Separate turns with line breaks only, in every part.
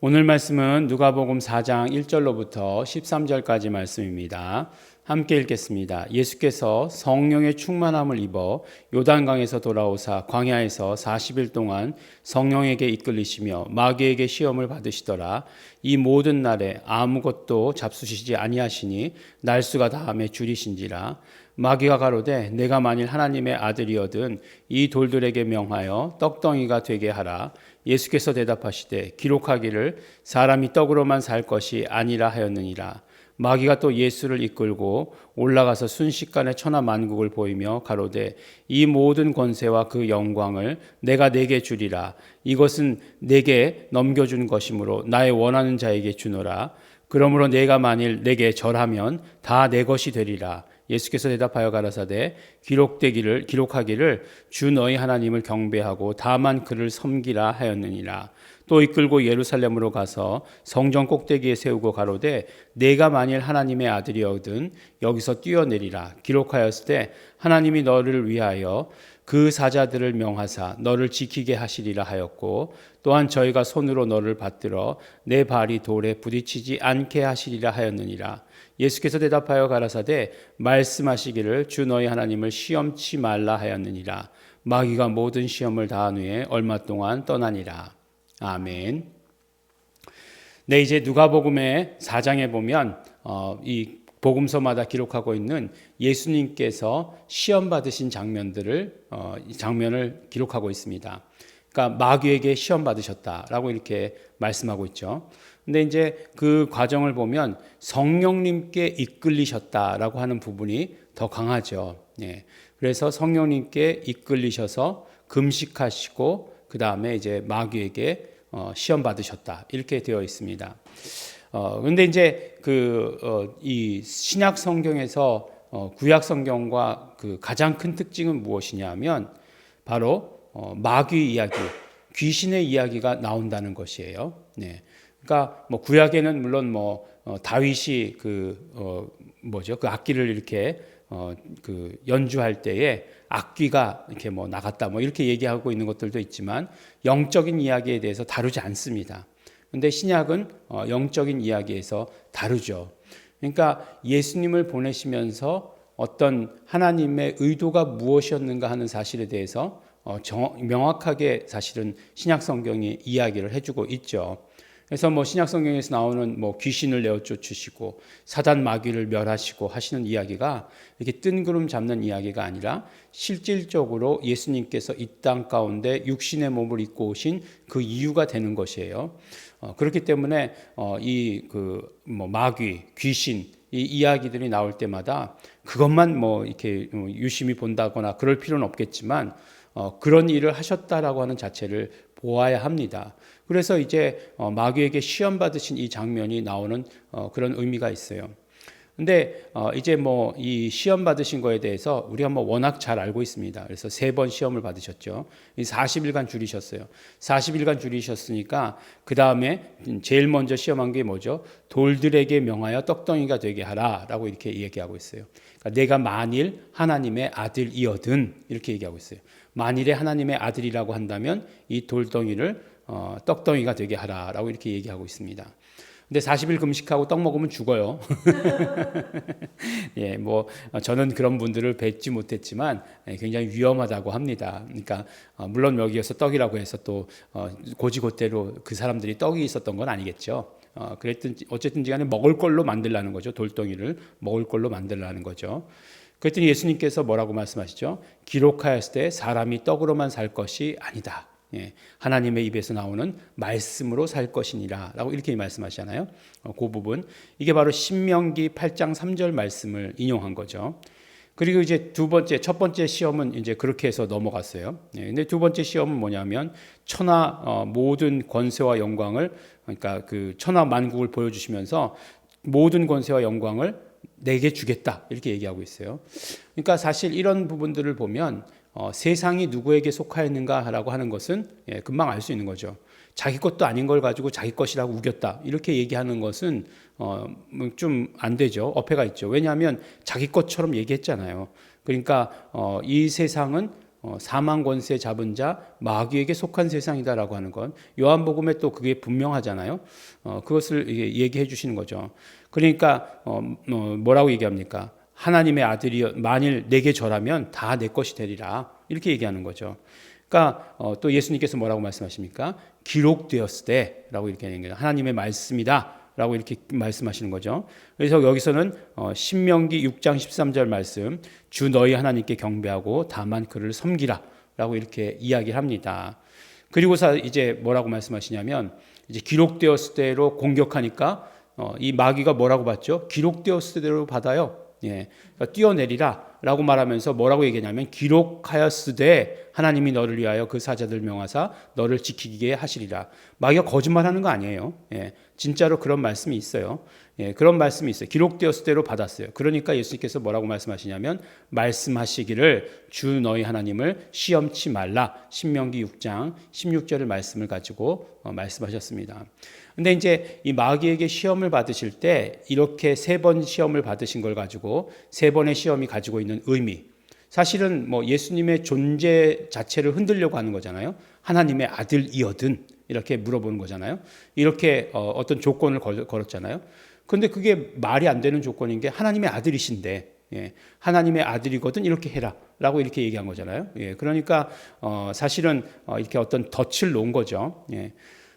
오늘 말씀은 누가복음 4장 1절로부터 13절까지 말씀입니다. 함께 읽겠습니다. 예수께서 성령의 충만함을 입어 요단강에서 돌아오사 광야에서 40일 동안 성령에게 이끌리시며 마귀에게 시험을 받으시더라. 이 모든 날에 아무것도 잡수시지 아니하시니 날수가 다함에 줄이신지라. 마귀가 가로되 내가 만일 하나님의 아들이거든 이 돌들에게 명하여 떡덩이가 되게 하라. 예수께서 대답하시되 기록하기를 사람이 떡으로만 살 것이 아니라 하였느니라. 마귀가 또 예수를 이끌고 올라가서 순식간에 천하 만국을 보이며 가로되 이 모든 권세와 그 영광을 내가 네게 주리라. 이것은 네게 넘겨준 것이므로 나의 원하는 자에게 주노라. 그러므로 내가 만일 내게 절하면 다 내 것이 되리라. 예수께서 대답하여 가라사대 기록하기를 주 너희 하나님을 경배하고 다만 그를 섬기라 하였느니라. 또 이끌고 예루살렘으로 가서 성전 꼭대기에 세우고 가로되 내가 만일 하나님의 아들이거든 여기서 뛰어내리라. 기록하였을 때 하나님이 너를 위하여 그 사자들을 명하사 너를 지키게 하시리라 하였고 또한 저희가 손으로 너를 받들어 내 발이 돌에 부딪히지 않게 하시리라 하였느니라. 예수께서 대답하여 가라사대 말씀하시기를 주 너희 하나님을 시험치 말라 하였느니라. 마귀가 모든 시험을 다한 후에 얼마 동안 떠나니라. 아멘. 네, 이제 누가복음의 4장에 보면 이 복음서마다 기록하고 있는 예수님께서 시험 받으신 장면을 기록하고 있습니다. 그러니까 마귀에게 시험 받으셨다라고 이렇게 말씀하고 있죠. 근데 이제 그 과정을 보면 성령님께 이끌리셨다라고 하는 부분이 더 강하죠. 예. 그래서 성령님께 이끌리셔서 금식하시고 그 다음에 이제 마귀에게 시험 받으셨다 이렇게 되어 있습니다. 근데 이제 이 신약 성경에서 구약 성경과 그 가장 큰 특징은 무엇이냐면 바로 마귀 이야기, 귀신의 이야기가 나온다는 것이에요. 네. 그러니까 뭐 구약에는 물론 다윗이 그 악기를 이렇게 연주할 때에 악귀가 이렇게 나갔다 이렇게 얘기하고 있는 것들도 있지만 영적인 이야기에 대해서 다루지 않습니다. 근데 신약은 영적인 이야기에서 다루죠. 그러니까 예수님을 보내시면서 어떤 하나님의 의도가 무엇이었는가 하는 사실에 대해서 명확하게 사실은 신약 성경이 이야기를 해주고 있죠. 그래서 신약 성경에서 나오는 귀신을 내어 쫓으시고 사단 마귀를 멸하시고 하시는 이야기가 이렇게 뜬구름 잡는 이야기가 아니라 실질적으로 예수님께서 이 땅 가운데 육신의 몸을 입고 오신 그 이유가 되는 것이에요. 그렇기 때문에 마귀, 귀신 이 이야기들이 나올 때마다 그것만 이렇게 유심히 본다거나 그럴 필요는 없겠지만 그런 일을 하셨다라고 하는 자체를 보아야 합니다. 그래서 이제 마귀에게 시험 받으신 이 장면이 나오는 그런 의미가 있어요. 근데 이제 이 시험 받으신 거에 대해서 우리가 워낙 잘 알고 있습니다. 그래서 3번 시험을 받으셨죠. 40일간 줄이셨어요. 40일간 줄이셨으니까 그 다음에 제일 먼저 시험한 게 뭐죠? 돌들에게 명하여 떡덩이가 되게 하라라고 이렇게 얘기하고 있어요. 그러니까 내가 만일 하나님의 아들이거든 이렇게 얘기하고 있어요. 만일에 하나님의 아들이라고 한다면 이 돌덩이를 떡덩이가 되게 하라라고 이렇게 얘기하고 있습니다. 근데 40일 금식하고 떡 먹으면 죽어요. 예, 저는 그런 분들을 뵙지 못했지만 굉장히 위험하다고 합니다. 그러니까 물론 여기에서 떡이라고 해서 또 고지고대로 그 사람들이 떡이 있었던 건 아니겠죠. 어쨌든지 간에 먹을 걸로 만들라는 거죠. 돌덩이를 먹을 걸로 만들라는 거죠. 그랬더니 예수님께서 뭐라고 말씀하시죠? 기록하였을 때 사람이 떡으로만 살 것이 아니다. 예, 하나님의 입에서 나오는 말씀으로 살 것이니라 라고 이렇게 말씀하시잖아요. 그 부분 이게 바로 신명기 8장 3절 말씀을 인용한 거죠. 그리고 이제 첫 번째 시험은 이제 그렇게 해서 넘어갔어요. 예, 근데 두 번째 시험은 뭐냐면 천하 모든 권세와 영광을 그러니까 그 천하 만국을 보여주시면서 모든 권세와 영광을 내게 주겠다 이렇게 얘기하고 있어요. 그러니까 사실 이런 부분들을 보면 세상이 누구에게 속하였는가라고 하는 것은 금방 알 수 있는 거죠. 자기 것도 아닌 걸 가지고 자기 것이라고 우겼다 이렇게 얘기하는 것은 좀 안 되죠. 어폐가 있죠. 왜냐하면 자기 것처럼 얘기했잖아요. 그러니까 이 세상은 사망 권세 잡은 자 마귀에게 속한 세상이다라고 하는 건 요한복음에 또 그게 분명하잖아요. 그것을 얘기해 주시는 거죠. 그러니까 뭐라고 얘기합니까? 하나님의 아들이 만일 내게 절하면 다 내 것이 되리라 이렇게 얘기하는 거죠. 그러니까 또 예수님께서 뭐라고 말씀하십니까? 기록되었을 때라고 이렇게 얘기하는 거예요. 하나님의 말씀이다 라고 이렇게 말씀하시는 거죠. 그래서 여기서는 신명기 6장 13절 말씀, 주 너희 하나님께 경배하고 다만 그를 섬기라 라고 이렇게 이야기를 합니다. 그리고서 이제 뭐라고 말씀하시냐면 이제 기록되었을 때로 공격하니까 이 마귀가 뭐라고 받죠? 기록되었을 때로 받아요. 예, 그러니까 뛰어내리라 라고 말하면서 뭐라고 얘기하냐면 기록하였으되 하나님이 너를 위하여 그 사자들 명하사 너를 지키게 하시리라. 마귀가 거짓말하는 거 아니에요. 예, 진짜로 그런 말씀이 있어요. 예, 그런 말씀이 있어요. 기록되었을 대로 받았어요. 그러니까 예수님께서 뭐라고 말씀하시냐면 말씀하시기를 주 너희 하나님을 시험치 말라. 신명기 6장 16절의 말씀을 가지고 말씀하셨습니다. 근데 이제 이 마귀에게 시험을 받으실 때 이렇게 3번 시험을 받으신 걸 가지고 3번의 시험이 가지고 있는 의미, 사실은 뭐 예수님의 존재 자체를 흔들려고 하는 거잖아요. 하나님의 아들이어든 이렇게 물어보는 거잖아요. 이렇게 어떤 조건을 걸었잖아요. 그런데 그게 말이 안 되는 조건인 게 하나님의 아들이신데, 예, 하나님의 아들이거든 이렇게 해라 라고 이렇게 얘기한 거잖아요. 예, 그러니까 사실은 이렇게 어떤 덫을 놓은 거죠. 예.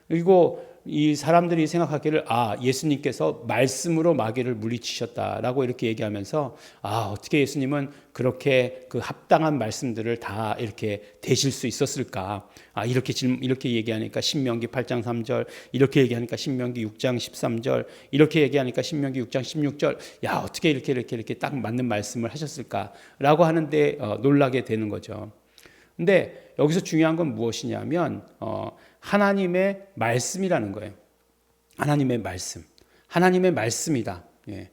그리고 이 사람들이 생각하기를 예수님께서 말씀으로 마귀를 물리치셨다라고 이렇게 얘기하면서 어떻게 예수님은 그렇게 그 합당한 말씀들을 다 이렇게 되실 수 있었을까? 이렇게 얘기하니까 신명기 8장 3절, 이렇게 얘기하니까 신명기 6장 13절, 이렇게 얘기하니까 신명기 6장 16절. 어떻게 이렇게 딱 맞는 말씀을 하셨을까라고 하는데 놀라게 되는 거죠. 근데 여기서 중요한 건 무엇이냐면 하나님의 말씀이라는 거예요. 하나님의 말씀. 하나님의 말씀이다. 예.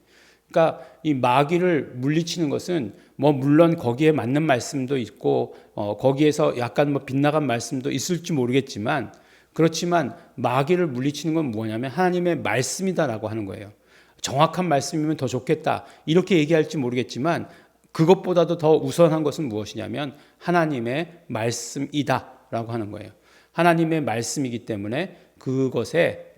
그러니까 이 마귀를 물리치는 것은 뭐 물론 거기에 맞는 말씀도 있고 거기에서 약간 뭐 빗나간 말씀도 있을지 모르겠지만, 그렇지만 마귀를 물리치는 건 뭐냐면 하나님의 말씀이다라고 하는 거예요. 정확한 말씀이면 더 좋겠다 이렇게 얘기할지 모르겠지만, 그것보다도 더 우선한 것은 무엇이냐면 하나님의 말씀이다라고 하는 거예요. 하나님의 말씀이기 때문에 그것에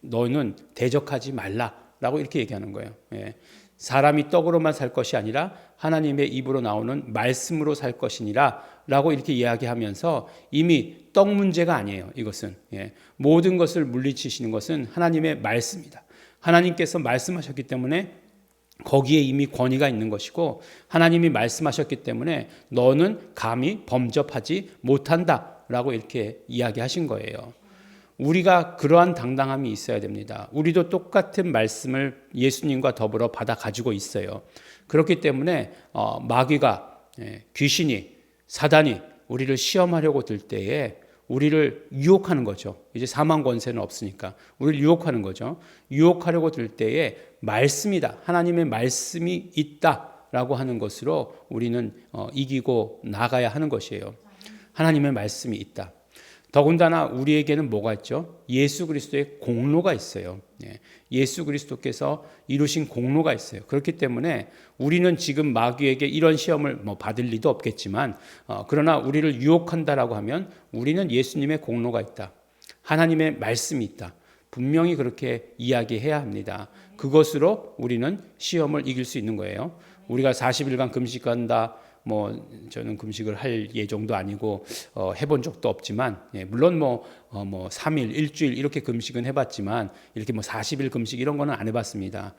너는 대적하지 말라라고 이렇게 얘기하는 거예요. 예. 사람이 떡으로만 살 것이 아니라 하나님의 입으로 나오는 말씀으로 살 것이니라 라고 이렇게 이야기하면서 이미 떡 문제가 아니에요. 이것은 모든 것을 물리치시는 것은 하나님의 말씀이다. 하나님께서 말씀하셨기 때문에 거기에 이미 권위가 있는 것이고, 하나님이 말씀하셨기 때문에 너는 감히 범접하지 못한다 라고 이렇게 이야기하신 거예요. 우리가 그러한 당당함이 있어야 됩니다. 우리도 똑같은 말씀을 예수님과 더불어 받아 가지고 있어요. 그렇기 때문에 마귀가, 귀신이, 사단이 우리를 시험하려고 들 때에 우리를 유혹하는 거죠. 이제 사망 권세는 없으니까 우리를 유혹하는 거죠. 유혹하려고 들 때에 말씀이다, 하나님의 말씀이 있다라고 하는 것으로 우리는 이기고 나가야 하는 것이에요. 하나님의 말씀이 있다. 더군다나 우리에게는 뭐가 있죠? 예수 그리스도의 공로가 있어요. 예수 그리스도께서 이루신 공로가 있어요. 그렇기 때문에 우리는 지금 마귀에게 이런 시험을 받을 리도 없겠지만, 그러나 우리를 유혹한다라고 하면 우리는 예수님의 공로가 있다, 하나님의 말씀이 있다, 분명히 그렇게 이야기해야 합니다. 그것으로 우리는 시험을 이길 수 있는 거예요. 우리가 40일간 금식한다, 저는 금식을 할 예정도 아니고 해본 적도 없지만, 물론 3일, 일주일 이렇게 금식은 해봤지만 이렇게 40일 금식 이런 거는 안 해봤습니다.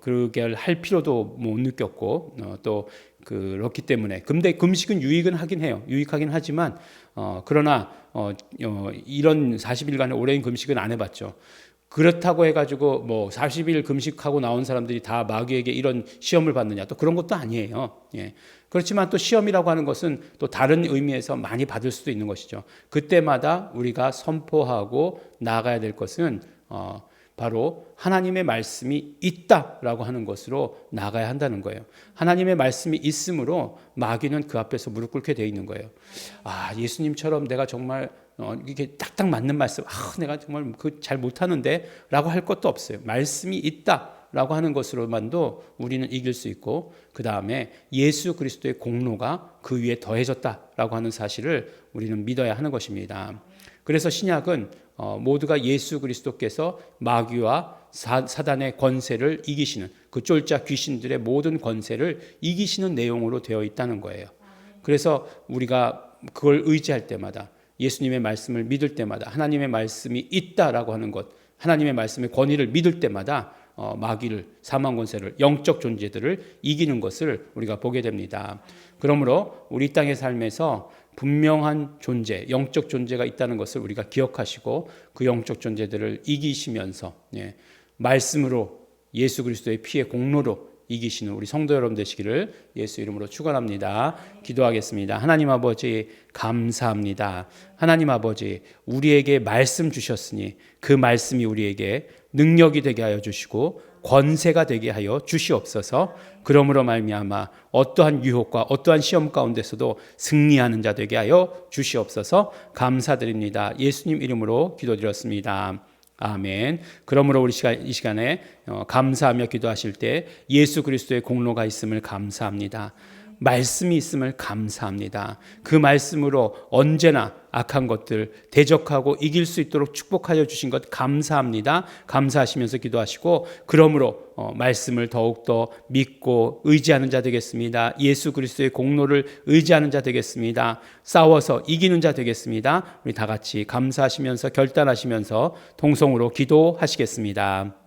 그게 할 필요도 못 느꼈고 또 그렇기 때문에. 근데 금식은 유익하긴 해요. 유익하긴 하지만 그러나 이런 40일간의 오랜 금식은 안 해봤죠. 그렇다고 해가지고 40일 금식하고 나온 사람들이 다 마귀에게 이런 시험을 받느냐, 또 그런 것도 아니에요. 그렇지만 또 시험이라고 하는 것은 또 다른 의미에서 많이 받을 수도 있는 것이죠. 그때마다 우리가 선포하고 나아가야 될 것은 바로 하나님의 말씀이 있다라고 하는 것으로 나아가야 한다는 거예요. 하나님의 말씀이 있으므로 마귀는 그 앞에서 무릎 꿇게 돼 있는 거예요. 예수님처럼 내가 정말 이게 딱딱 맞는 말씀, 내가 정말 잘 못하는데 라고 할 것도 없어요. 말씀이 있다 라고 하는 것으로만도 우리는 이길 수 있고, 그 다음에 예수 그리스도의 공로가 그 위에 더해졌다라고 하는 사실을 우리는 믿어야 하는 것입니다. 그래서 신약은 모두가 예수 그리스도께서 마귀와 사단의 권세를 이기시는, 그 쫄자 귀신들의 모든 권세를 이기시는 내용으로 되어 있다는 거예요. 그래서 우리가 그걸 의지할 때마다, 예수님의 말씀을 믿을 때마다, 하나님의 말씀이 있다라고 하는 것, 하나님의 말씀의 권위를 믿을 때마다 마귀를, 사망 권세를, 영적 존재들을 이기는 것을 우리가 보게 됩니다. 그러므로 우리 땅의 삶에서 분명한 존재, 영적 존재가 있다는 것을 우리가 기억하시고, 그 영적 존재들을 이기시면서 말씀으로, 예수 그리스도의 피의 공로로 이기시는 우리 성도 여러분 되시기를 예수 이름으로 축원합니다. 기도하겠습니다. 하나님 아버지, 감사합니다. 하나님 아버지, 우리에게 말씀 주셨으니 그 말씀이 우리에게 능력이 되게 하여 주시고 권세가 되게 하여 주시옵소서. 그러므로 말미암아 어떠한 유혹과 어떠한 시험 가운데서도 승리하는 자 되게 하여 주시옵소서. 감사드립니다. 예수님 이름으로 기도드렸습니다. 아멘. 그러므로 우리 이 시간에 감사하며 기도하실 때 예수 그리스도의 공로가 있음을 감사합니다. 말씀이 있음을 감사합니다. 그 말씀으로 언제나 악한 것들 대적하고 이길 수 있도록 축복하여 주신 것 감사합니다. 감사하시면서 기도하시고, 그러므로 말씀을 더욱더 믿고 의지하는 자 되겠습니다. 예수 그리스도의 공로를 의지하는 자 되겠습니다. 싸워서 이기는 자 되겠습니다. 우리 다 같이 감사하시면서 결단하시면서 통성으로 기도하시겠습니다.